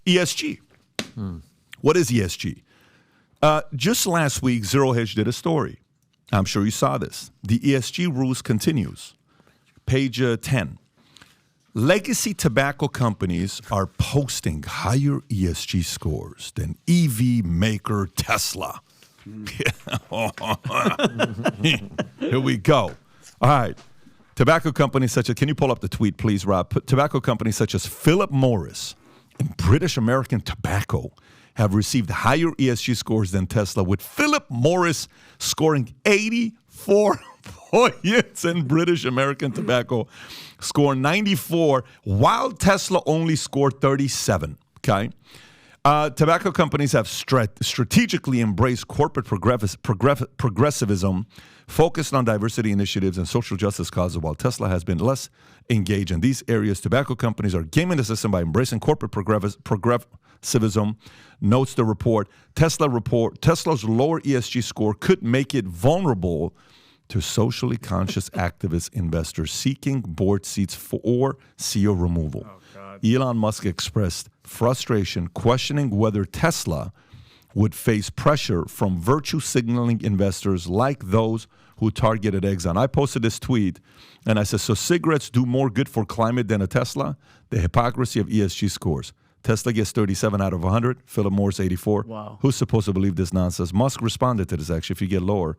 ESG. What is ESG? Just last week, Zero Hedge did a story. I'm sure you saw this. The ESG rules continues. Page 10. Legacy tobacco companies are posting higher ESG scores than EV maker Tesla. Here we go. All right. Tobacco companies such as, can you pull up the tweet, please, Rob? Tobacco companies such as Philip Morris and British American Tobacco have received higher ESG scores than Tesla, with Philip Morris scoring 84 points and British American Tobacco scored 94, while Tesla only scored 37, okay? Tobacco companies have strategically embraced corporate progressivism, focused on diversity initiatives and social justice causes, while Tesla has been less engaged in these areas. Tobacco companies are gaming the system by embracing corporate progressivism, notes the report. Tesla's lower ESG score could make it vulnerable to socially conscious activist investors seeking board seats or CEO removal. Elon Musk expressed frustration, questioning whether Tesla would face pressure from virtue signaling investors like those who targeted Exxon. I posted this tweet and I said, so cigarettes do more good for climate than a Tesla? The hypocrisy of ESG scores. Tesla gets 37 out of 100, Philip Morris 84. Wow. Who's supposed to believe this nonsense? Musk responded to this, actually, if you get lower.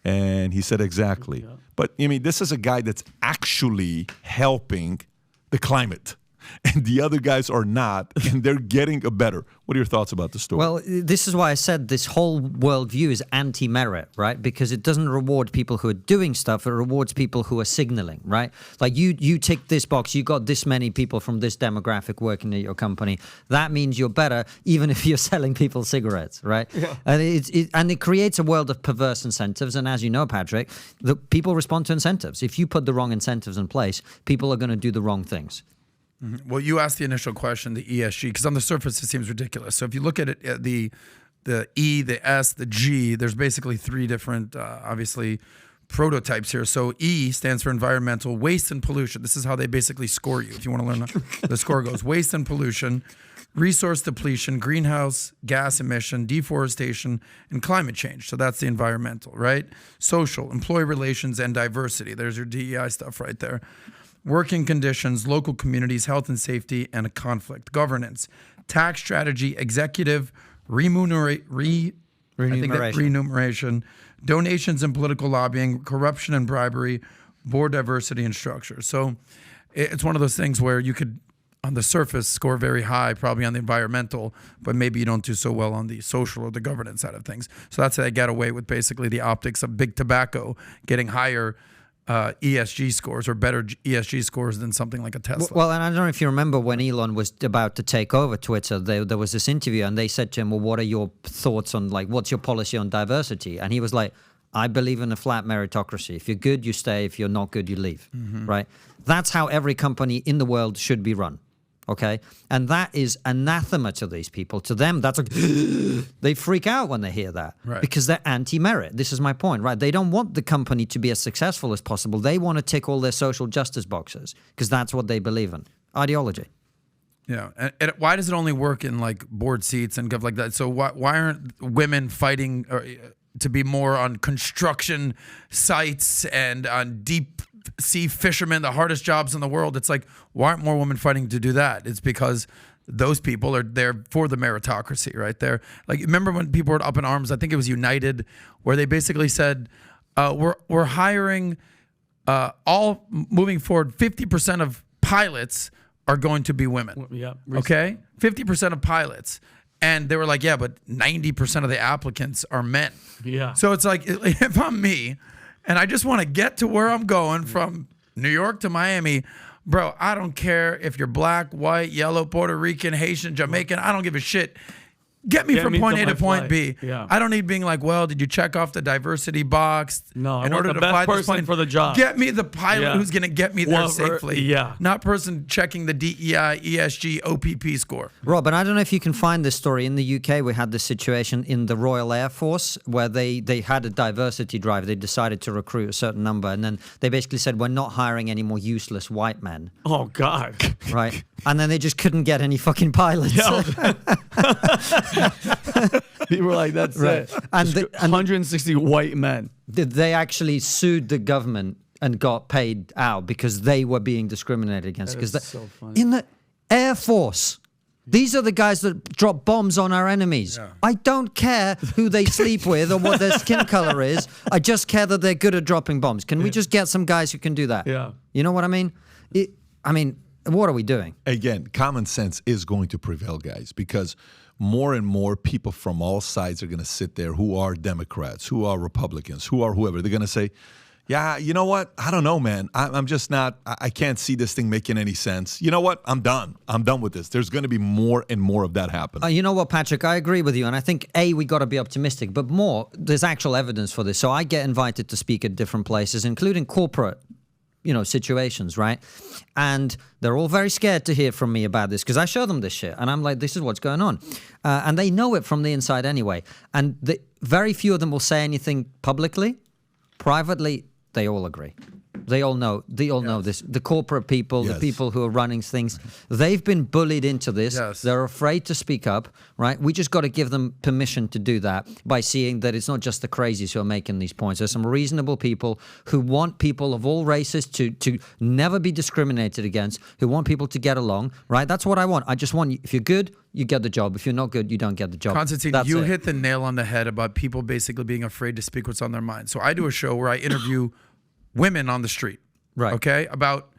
And he said exactly. Yeah. But, I mean, this is a guy that's actually helping the climate. And the other guys are not, and they're getting a better. What are your thoughts about the story? Well, this is why I said this whole worldview is anti-merit, right? Because it doesn't reward people who are doing stuff, it rewards people who are signaling, right? Like you tick this box, you got this many people from this demographic working at your company. That means you're better, even if you're selling people cigarettes, right? Yeah. And it creates a world of perverse incentives. And as you know, Patrick, the people respond to incentives. If you put the wrong incentives in place, people are going to do the wrong things. Mm-hmm. Well, you asked the initial question, the ESG, because on the surface it seems ridiculous. So if you look at it, the E, the S, the G, there's basically three different, obviously, prototypes here. So E stands for environmental, waste and pollution. This is how they basically score you. If you want to learn how the score goes, waste and pollution, resource depletion, greenhouse gas emission, deforestation, and climate change. So that's the environmental, right? Social, employee relations, and diversity. There's your DEI stuff right there. Working conditions, local communities, health and safety, and a conflict. Governance, tax strategy, executive remuneration, donations and political lobbying, corruption and bribery, board diversity and structure. So it's one of those things where you could, on the surface, score very high, probably on the environmental, but maybe you don't do so well on the social or the governance side of things. So that's how they get away with basically the optics of big tobacco getting higher ESG scores or better ESG scores than something like a Tesla. Well, and I don't know if you remember when Elon was about to take over Twitter, there was this interview and they said to him, well, what are your thoughts on, like, what's your policy on diversity? And he was like, I believe in a flat meritocracy. If you're good, you stay. If you're not good, you leave, right? That's how every company in the world should be run. Okay, and that is anathema to these people. To them, that's like they freak out when they hear that, right? Because they're anti-merit. This is my point, right? They don't want the company to be as successful as possible. They want to tick all their social justice boxes because that's what they believe in. Ideology. Yeah, and why does it only work in like board seats and stuff like that? So why aren't women fighting to be more on construction sites and on deep sea fishermen, the hardest jobs in the world? It's like, why aren't more women fighting to do that? It's because those people are there for the meritocracy, right there. Like, remember when people were up in arms? I think it was United, where they basically said, we're hiring all moving forward. 50% of pilots are going to be women. Yeah. Okay, 50% of pilots. And they were like, yeah, but 90% of the applicants are men. Yeah. So it's like, if I'm me, and I just want to get to where I'm going from New York to Miami, bro, I don't care if you're black, white, yellow, Puerto Rican, Haitian, Jamaican. I don't give a shit. Get me from point A to point B. Yeah. I don't need being like, well, did you check off the diversity box? No, in I order want to the fly best this plane person for the job. Get me the pilot who's going to get me there safely. Yeah. Not person checking the DEI, ESG, OPP score. Rob, and I don't know if you can find this story. In the UK, we had this situation in the Royal Air Force where they had a diversity drive. They decided to recruit a certain number, and then they basically said, we're not hiring any more useless white men. Oh, God. Right? And then they just couldn't get any fucking pilots. People were like, that's it. And, 160 white men. they actually sued the government and got paid out because they were being discriminated against. That Because is so funny. in the Air Force, these are the guys that drop bombs on our enemies. Yeah. I don't care who they sleep with or what their skin color is. I just care that they're good at dropping bombs. Can we just get some guys who can do that? Yeah. You know what I mean? What are we doing? Again, common sense is going to prevail, guys, because more and more people from all sides are going to sit there who are Democrats, who are Republicans, who are whoever. They're going to say, yeah, you know what? I don't know, man. I'm just not, I can't see this thing making any sense. You know what? I'm done. I'm done with this. There's going to be more and more of that happening. You know what, Patrick? I agree with you. And I think, we got to be optimistic. But more, there's actual evidence for this. So I get invited to speak at different places, including corporate situations, right? And they're all very scared to hear from me about this because I show them this shit. And I'm like, this is what's going on. And they know it from the inside anyway. And very few of them will say anything publicly. Privately, they all agree. They all know. They all know this. The corporate people, the people who are running things, they've been bullied into this. Yes. They're afraid to speak up, right? We just got to give them permission to do that by seeing that it's not just the crazies who are making these points. There's some reasonable people who want people of all races to never be discriminated against, who want people to get along, right? That's what I want. I just want you, if you're good, you get the job. If you're not good, you don't get the job. Konstantin, That's you it. hit the nail on the head about people basically being afraid to speak what's on their mind. So I do a show where I interview women on the street. Right. Okay? About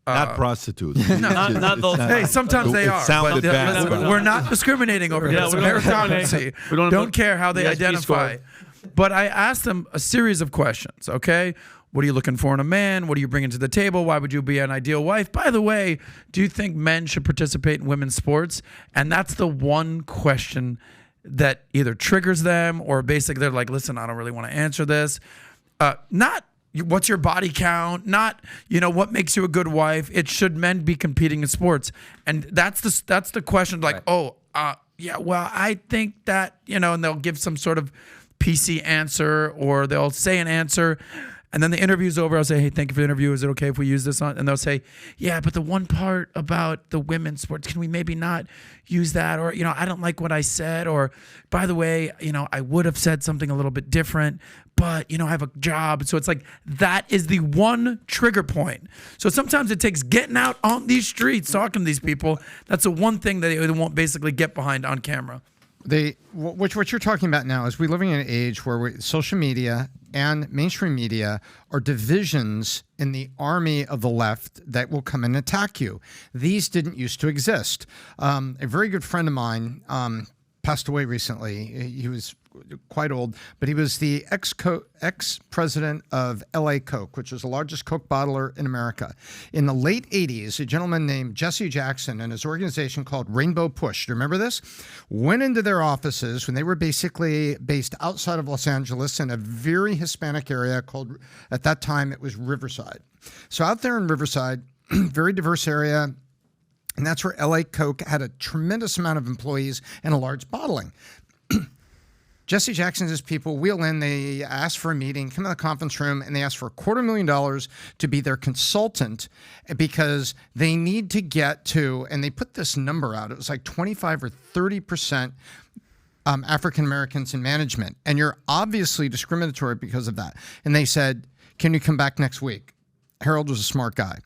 not prostitutes. Not those. hey, sometimes they are. Sounded but bad. we're not discriminating over here. Yeah, It's we don't meritocracy. we don't Don't care how they ESG identify. score. But I asked them a series of questions, okay? What are you looking for in a man? What are you bringing to the table? Why would you be an ideal wife? By the way, do you think men should participate in women's sports? And that's the one question that either triggers them or basically they're like, listen, I don't really want to answer this. Not what's your body count, not, what makes you a good wife. It should men be competing in sports. And that's the question, like, Right. yeah, well, I think that, and they'll give some sort of PC answer or they'll say an answer. And then the interview's over. I'll say, hey, thank you for the interview. Is it okay if we use this on? And they'll say, yeah, but the one part about the women's sports, can we maybe not use that? Or, I don't like what I said. Or, by the way, I would have said something a little bit different, but, I have a job. So it's like, that is the one trigger point. So sometimes it takes getting out on these streets, talking to these people. That's the one thing that they won't basically get behind on camera. What you're talking about now is we're living in an age where social media and mainstream media are divisions in the army of the left that will come and attack you. These didn't used to exist. A very good friend of mine passed away recently. He was quite old, but he was the ex-president of LA Coke, which is the largest Coke bottler in America. In the late 80s, a gentleman named Jesse Jackson and his organization called Rainbow Push, do you remember this? Went into their offices when they were basically based outside of Los Angeles in a very Hispanic area called, at that time, it was Riverside. So out there in Riverside, very diverse area, and that's where LA Coke had a tremendous amount of employees and a large bottling. Jesse Jackson and his people wheel in, they ask for a meeting, come in the conference room, and they ask for $250,000 to be their consultant because they need to get to, and they put this number out, it was like 25 or 30% African Americans in management. And you're obviously discriminatory because of that. And they said, can you come back next week? Harold was a smart guy.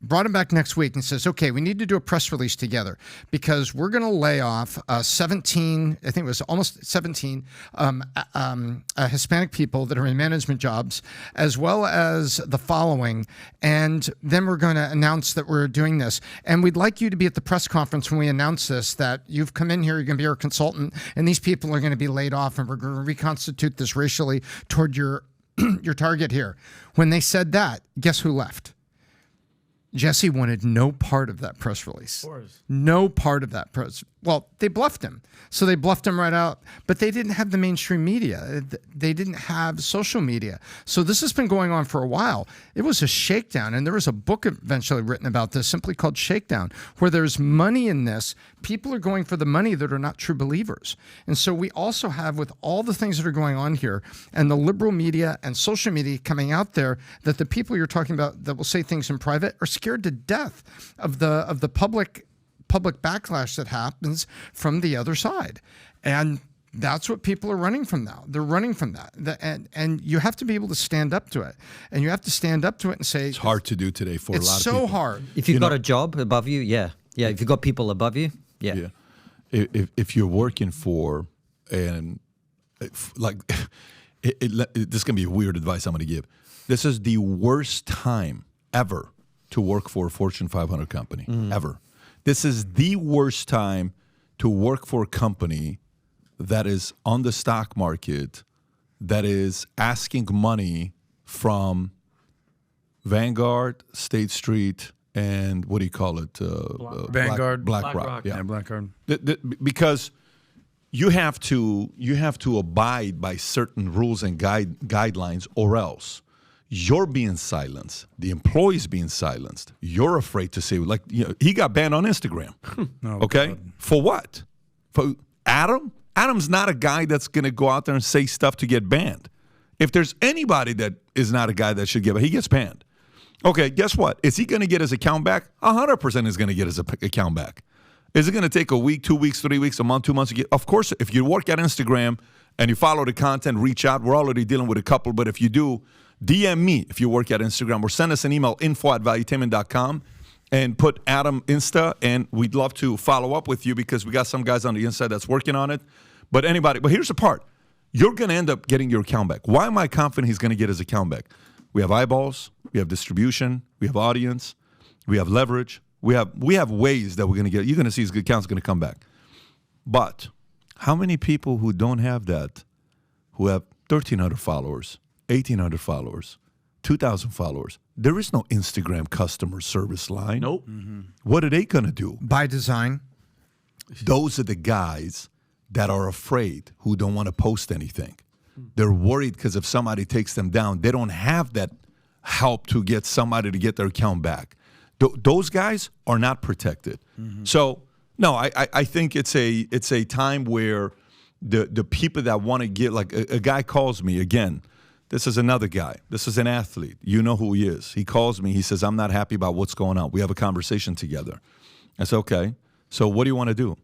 Brought him back next week and says, okay, we need to do a press release together because we're going to lay off 17, I think it was almost 17 Hispanic people that are in management jobs, as well as the following. And then we're going to announce that we're doing this. And we'd like you to be at the press conference when we announce this, that you've come in here, you're going to be our consultant, and these people are going to be laid off, and we're going to reconstitute this racially toward your target here. When they said that, guess who left? Jesse wanted no part of that press release. No part of that press Well, they bluffed him. So they bluffed him right out, but they didn't have the mainstream media. They didn't have social media. So this has been going on for a while. It was a shakedown, and there was a book eventually written about this simply called Shakedown, where there's money in this. People are going for the money that are not true believers. And so we also have, with all the things that are going on here and the liberal media and social media coming out there, that the people you're talking about that will say things in private are scared to death of the public backlash that happens from the other side. And that's what people are running from now. They're running from that. And you have to be able to stand up to it. And you have to stand up to it and say... It's hard to do today for a lot of people. It's so hard. If you've got a job above you, yeah. Yeah, if you've got people above you, yeah. If you're working for, and like, this is going to be weird advice I'm going to give. This is the worst time ever to work for a Fortune 500 company, ever. This is the worst time to work for a company that is on the stock market, that is asking money from Vanguard, State Street, and what do you call it? Vanguard, BlackRock. Yeah, BlackRock. Because you have to abide by certain rules and guidelines, or else you're being silenced. The employee's being silenced. You're afraid to say, like, he got banned on Instagram. Okay? God. For what? For Adam? Adam's not a guy that's going to go out there and say stuff to get banned. If there's anybody that is not a guy that should get banned, he gets banned. Okay, guess what? Is he going to get his account back? 100% is going to get his account back. Is it going to take a week, 2 weeks, 3 weeks, a month, 2 months? Of course, if you work at Instagram and you follow the content, reach out. We're already dealing with a couple, but if you do, DM me if you work at Instagram, or send us an email, info@valuetainment.com, and put Adam Insta, and we'd love to follow up with you because we got some guys on the inside that's working on it. But here's the part. You're going to end up getting your account back. Why am I confident he's going to get his account back? We have eyeballs, we have distribution, we have audience, we have leverage, we have ways that we're going to get. You're going to see his account's going to come back. But how many people who don't have that, who have 1,300 followers, 1,800 followers, 2,000 followers, there is no Instagram customer service line. Nope. What are they going to do? By design. Those are the guys that are afraid, who don't want to post anything. They're worried because if somebody takes them down, they don't have that help to get somebody to get their account back. Those guys are not protected. So, no, I think it's a time where the people that want to get, like a guy calls me again. This is another guy. This is an athlete. You know who he is. He calls me. He says, I'm not happy about what's going on. We have a conversation together. I said, okay. So what do you want to do?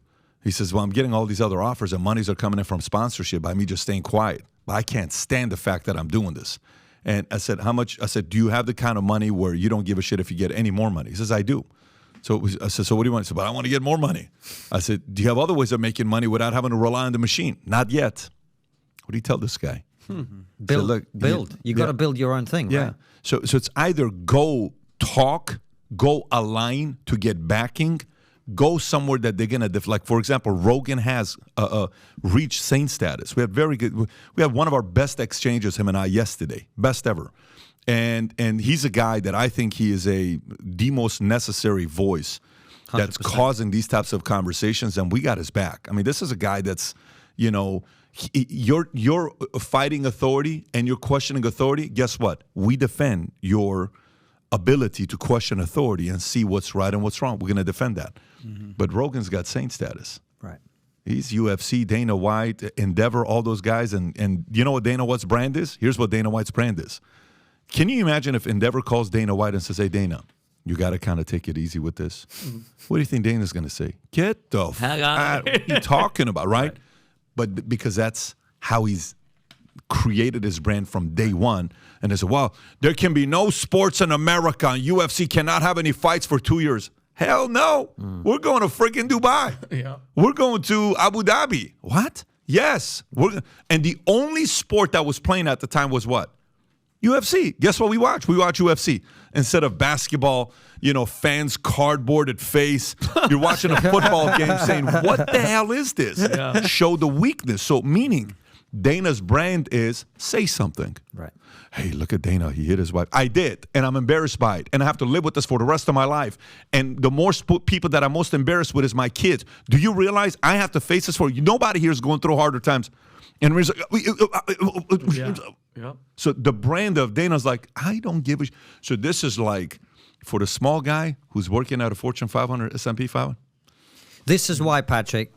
He says, well, I'm getting all these other offers and monies are coming in from sponsorship by me just staying quiet. But I can't stand the fact that I'm doing this. And I said, how much? I said, do you have the kind of money where you don't give a shit if you get any more money? He says, I do. So I said, so what do you want? He said, but I want to get more money. I said, do you have other ways of making money without having to rely on the machine? Not yet. What do you tell this guy? Build. So, look, You got to build your own thing, yeah. right? So it's either go talk, go align to get backing, go somewhere that they're gonna like. For example, Rogan has reached saint status. We had one of our best exchanges, him and I, yesterday, best ever, and he's a guy that I think he is the most necessary voice that's 100%. causing these types of conversations, and we got his back. I mean, this is a guy that's, you're fighting authority and you're questioning authority. Guess what? We defend your ability to question authority and see what's right and what's wrong. We're going to defend that. But Rogan's got saint status. Right. He's UFC, Dana White, Endeavor, all those guys. And you know what Dana White's brand is? Here's what Dana White's brand is. Can you imagine if Endeavor calls Dana White and says, hey, Dana, you got to kind of take it easy with this. What do you think Dana's going to say? Get the Hang on. what are you talking about, right? But because that's how he's created his brand from day one. And they said, well, there can be no sports in America, and UFC cannot have any fights for 2 years. Hell no. We're going to freaking Dubai. Yeah. We're going to Abu Dhabi. What? Yes. And the only sport that was playing at the time was what? UFC. Guess what we watch? We watch UFC. Instead of basketball, fans' cardboarded face, you're watching a football game saying, what the hell is this? Yeah. Show the weakness. So meaning Dana's brand is say something. Right. Hey, look at Dana. He hit his wife. I did, and I'm embarrassed by it, and I have to live with this for the rest of my life. And the more people that I'm most embarrassed with is my kids. Do you realize I have to face this for you? Nobody here is going through harder times. And we're like, Yeah. so the brand of Dana's like, I don't give a. So this is like for the small guy who's working at a Fortune 500, S&P 500. This is why, Patrick,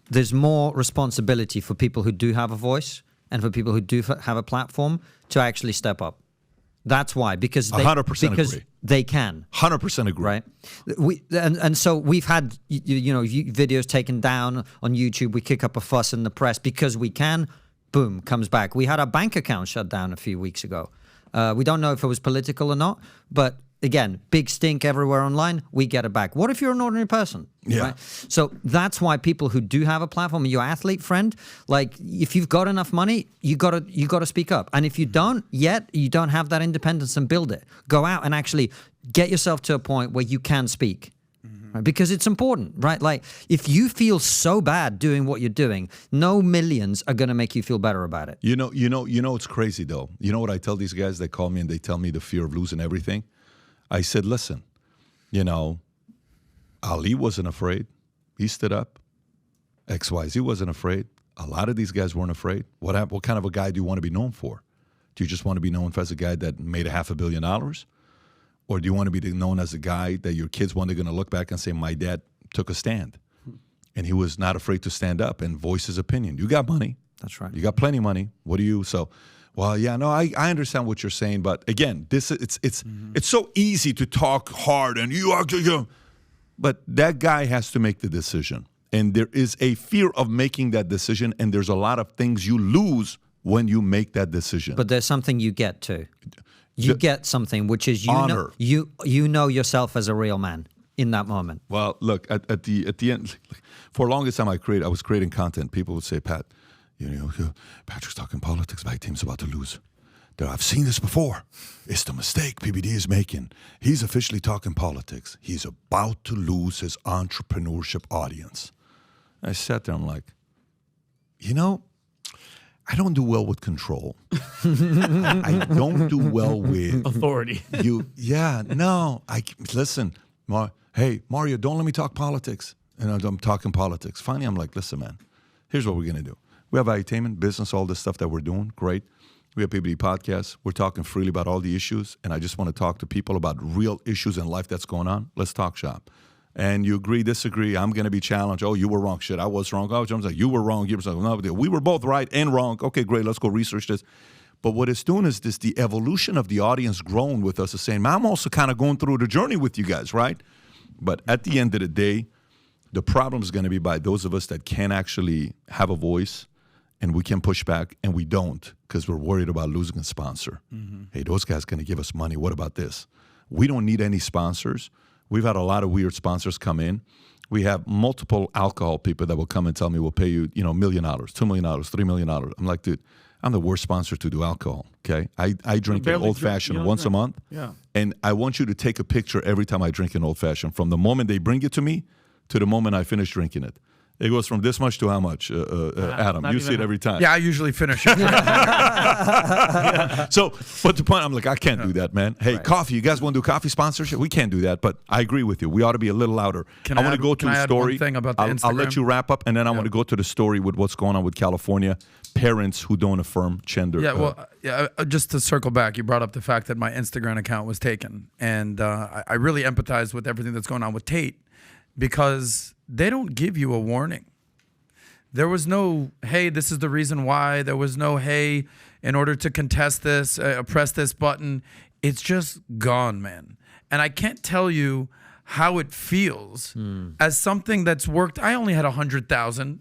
there's more responsibility for people who do have a voice and for people who do have a platform to actually step up. That's why, because they, 100% because agree. they can. 100% agree. Right. And so we've had videos taken down on YouTube. We kick up a fuss in the press because we can. Boom, comes back. We had our bank account shut down a few weeks ago. We don't know if it was political or not, but again, big stink everywhere online. We get it back. What if you're an ordinary person? Yeah. Right? So that's why people who do have a platform, your athlete friend, like if you've got enough money, you gotta speak up. And if you don't yet, you don't have that independence and build it. Go out and actually get yourself to a point where you can speak. Right? Because it's important, right? Like if you feel so bad doing what you're doing, no millions are gonna make you feel better about it. You know, it's crazy though. You know what I tell these guys that call me and they tell me the fear of losing everything? I said, listen, Ali wasn't afraid. He stood up. XYZ wasn't afraid. A lot of these guys weren't afraid. What kind of a guy do you want to be known for? Do you just want to be known as a guy that made $500 million? Or do you want to be known as a guy that your kids one day going to look back and say, my dad took a stand and he was not afraid to stand up and voice his opinion? You got money. That's right. You got plenty of money. What do you, well, yeah, no, I understand what you're saying, but again, it's so easy to talk hard and but that guy has to make the decision. And there is a fear of making that decision, and there's a lot of things you lose when you make that decision. But there's something you get too. You get something, which is honor. You know yourself as a real man in that moment. Well, look, at the end, for the longest time I was creating content. People would say, Pat, Patrick's talking politics. My team's about to lose. I've seen this before. It's the mistake PBD is making. He's officially talking politics. He's about to lose his entrepreneurship audience. I sat there, I'm like, I don't do well with control. I don't do well with authority. Listen, hey, Mario, don't let me talk politics. And I'm talking politics. Finally, I'm like, listen, man, here's what we're going to do. We have Valuetainment, business, all this stuff that we're doing. Great. We have PBD podcasts. We're talking freely about all the issues. And I just want to talk to people about real issues in life that's going on. Let's talk shop. And you agree, disagree. I'm going to be challenged. Oh, you were wrong. Shit, I was wrong. Oh, Jones, like, you were wrong. You were wrong. No, we were both right and wrong. Okay, great. Let's go research this. But what it's doing is the evolution of the audience growing with us is saying, man, I'm also kind of going through the journey with you guys, right? But at the end of the day, the problem is going to be by those of us that can actually have a voice and we can push back, and we don't because we're worried about losing a sponsor. Mm-hmm. Hey, those guys going to give us money. What about this? We don't need any sponsors. We've had a lot of weird sponsors come in. We have multiple alcohol people that will come and tell me we'll pay you, $1 million, $2 million, $3 million. I'm like, dude, I'm the worst sponsor to do alcohol, okay? I drink an old-fashioned once a month, and I want you to take a picture every time I drink an old-fashioned from the moment they bring it to me to the moment I finish drinking it. It goes from this much to how much, Adam? You see it every time. Yeah, I usually finish it. So, but the point, I'm like, I can't do that, man. Hey, coffee, you guys want to do coffee sponsorship? We can't do that, but I agree with you. We ought to be a little louder. I want to go to the story. One thing about the I'll let you wrap up, and then I want to go to the story with what's going on with California, parents who don't affirm gender. Yeah, just to circle back, you brought up the fact that my Instagram account was taken, and I really empathize with everything that's going on with Tate, because they don't give you a warning. There was no, hey, this is the reason why. There was no, hey, in order to contest this, press this button. It's just gone, man. And I can't tell you how it feels as something that's worked. I only had 100,000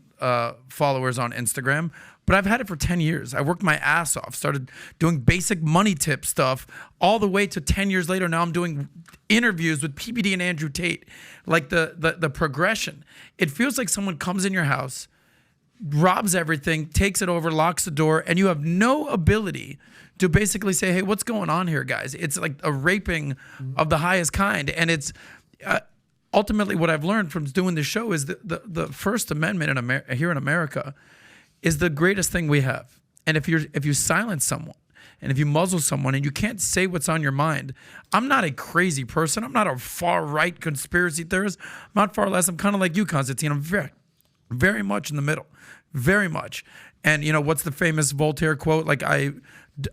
followers on Instagram, but I've had it for 10 years. I worked my ass off, started doing basic money tip stuff all the way to 10 years later. Now I'm doing interviews with PBD and Andrew Tate. Like the progression. It feels like someone comes in your house, robs everything, takes it over, locks the door, and you have no ability to basically say, hey, what's going on here, guys? It's like a raping of the highest kind. And it's ultimately what I've learned from doing this show is the First Amendment here in America is the greatest thing we have. And if you silence someone, and if you muzzle someone and you can't say what's on your mind, I'm not a crazy person. I'm not a far-right conspiracy theorist. I'm not far less. I'm kind of like you, Konstantin. I'm very, very much in the middle. Very much. And, you know, what's the famous Voltaire quote? Like, I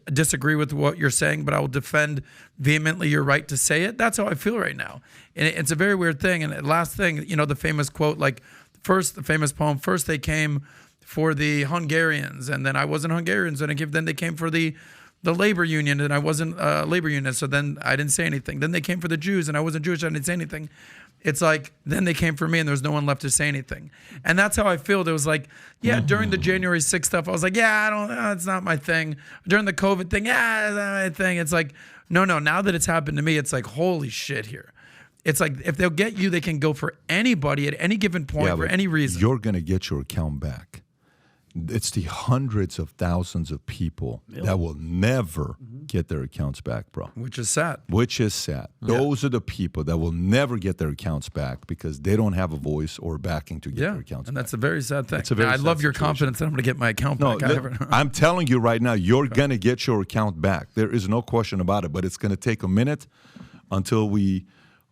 disagree with what you're saying, but I will defend vehemently your right to say it. That's how I feel right now. And it's a very weird thing. And last thing, you know, the famous quote, like, the famous poem, first they came for the Hungarians, and then I wasn't Hungarians, and then they came for the labor union, and I wasn't a labor unionist, so then I didn't say anything. Then they came for the Jews, and I wasn't Jewish, I didn't say anything. It's like, then they came for me, and there was no one left to say anything. And that's how I feel. There was like, yeah, during the January 6th stuff, I was like, yeah, it's not my thing. During the COVID thing, yeah, it's not my thing. It's like, no, now that it's happened to me, it's like, holy shit here. It's like, if they'll get you, they can go for anybody at any given point for any reason. You're going to get your account back. It's the hundreds of thousands of people that will never get their accounts back, bro. Which is sad. Those are the people that will never get their accounts back because they don't have a voice or backing to get their accounts back. And that's a very sad thing. I love your confidence that I'm going to get my account back. I'm telling you right now, you're going to get your account back. There is no question about it, but it's going to take a minute until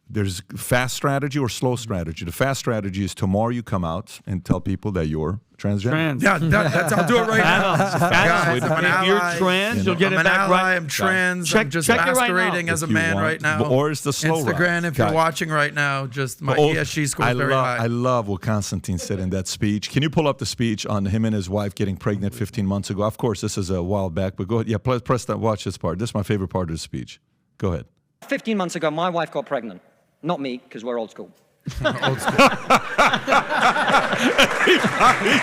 there's fast strategy or slow strategy. The fast strategy is tomorrow you come out and tell people that you're transgender. Yeah, I'll do it right now. Guys, if you're trans, you'll get it back right. I'm trans. Check, I'm just check masquerading as a man right now. Or it's the slow Instagram, route. if you're watching right now, just my ESG score is very high. I love what Konstantin said in that speech. Can you pull up the speech on him and his wife getting pregnant 15 months ago? Of course, this is a while back, but go ahead. Yeah, press that. Watch this part. This is my favorite part of the speech. Go ahead. 15 months ago, my wife got pregnant. Not me, because we're old school. Old school. He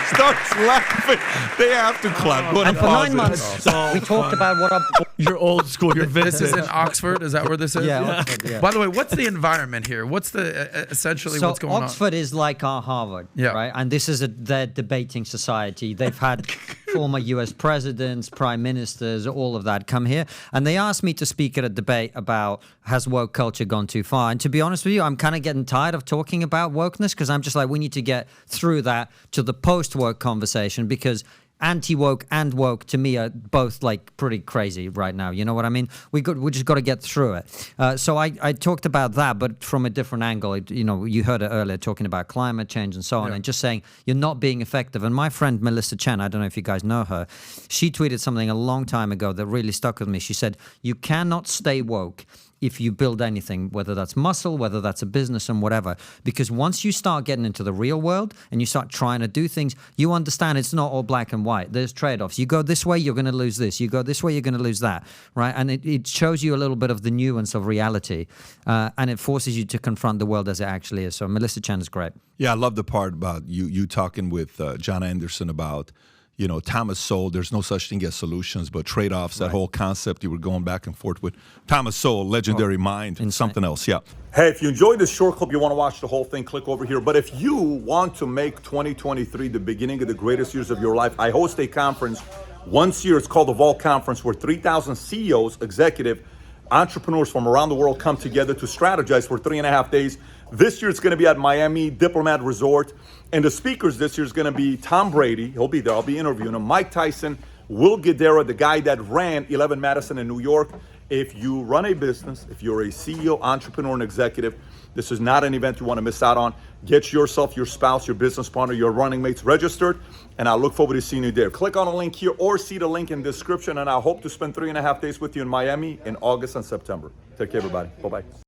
starts laughing. They have to clap. And for 9 months, we talked about what our... You're old school. You're vintage. This is in Oxford. Is that where this is? Yeah, Oxford, yeah. By the way, what's the environment here? What's the essentially what's going on? Oxford is like our Harvard, right? And this is their debating society. They've had former U.S. presidents, prime ministers, all of that come here. And they asked me to speak at a debate about has woke culture gone too far? And to be honest with you, I'm kind of getting tired of talking about wokeness because I'm just like, we need to get through that to the post-woke conversation because anti-woke and woke to me are both like pretty crazy right now. You know what I mean? We just got to get through it. So I talked about that, but from a different angle. You know, you heard it earlier talking about climate change and so on, and just saying you're not being effective. And my friend Melissa Chen, I don't know if you guys know her, she tweeted something a long time ago that really stuck with me. She said, you cannot stay woke if you build anything, whether that's muscle, whether that's a business and whatever. Because once you start getting into the real world and you start trying to do things, you understand it's not all black and white. There's trade-offs. You go this way, you're going to lose this. You go this way, you're going to lose that, right? And it shows you a little bit of the nuance of reality, and it forces you to confront the world as it actually is. So Melissa Chen is great. Yeah, I love the part about you talking with John Anderson about, you know, Thomas Sowell, there's no such thing as solutions, but trade-offs, that whole concept you were going back and forth with. Thomas Sowell, legendary mind, and something else, yeah. Hey, if you enjoyed this short clip, you want to watch the whole thing, click over here. But if you want to make 2023 the beginning of the greatest years of your life, I host a conference once a year. It's called the Vault Conference, where 3,000 CEOs, executive, entrepreneurs from around the world come together to strategize for 3.5 days. This year it's going to be at Miami Diplomat Resort. And the speakers this year is going to be Tom Brady. He'll be there. I'll be interviewing him. Mike Tyson, Will Guidara, the guy that ran 11 Madison in New York. If you run a business, if you're a CEO, entrepreneur, and executive, this is not an event you want to miss out on. Get yourself, your spouse, your business partner, your running mates registered, and I look forward to seeing you there. Click on the link here or see the link in the description, and I hope to spend 3.5 days with you in Miami in August and September. Take care, everybody. Bye-bye.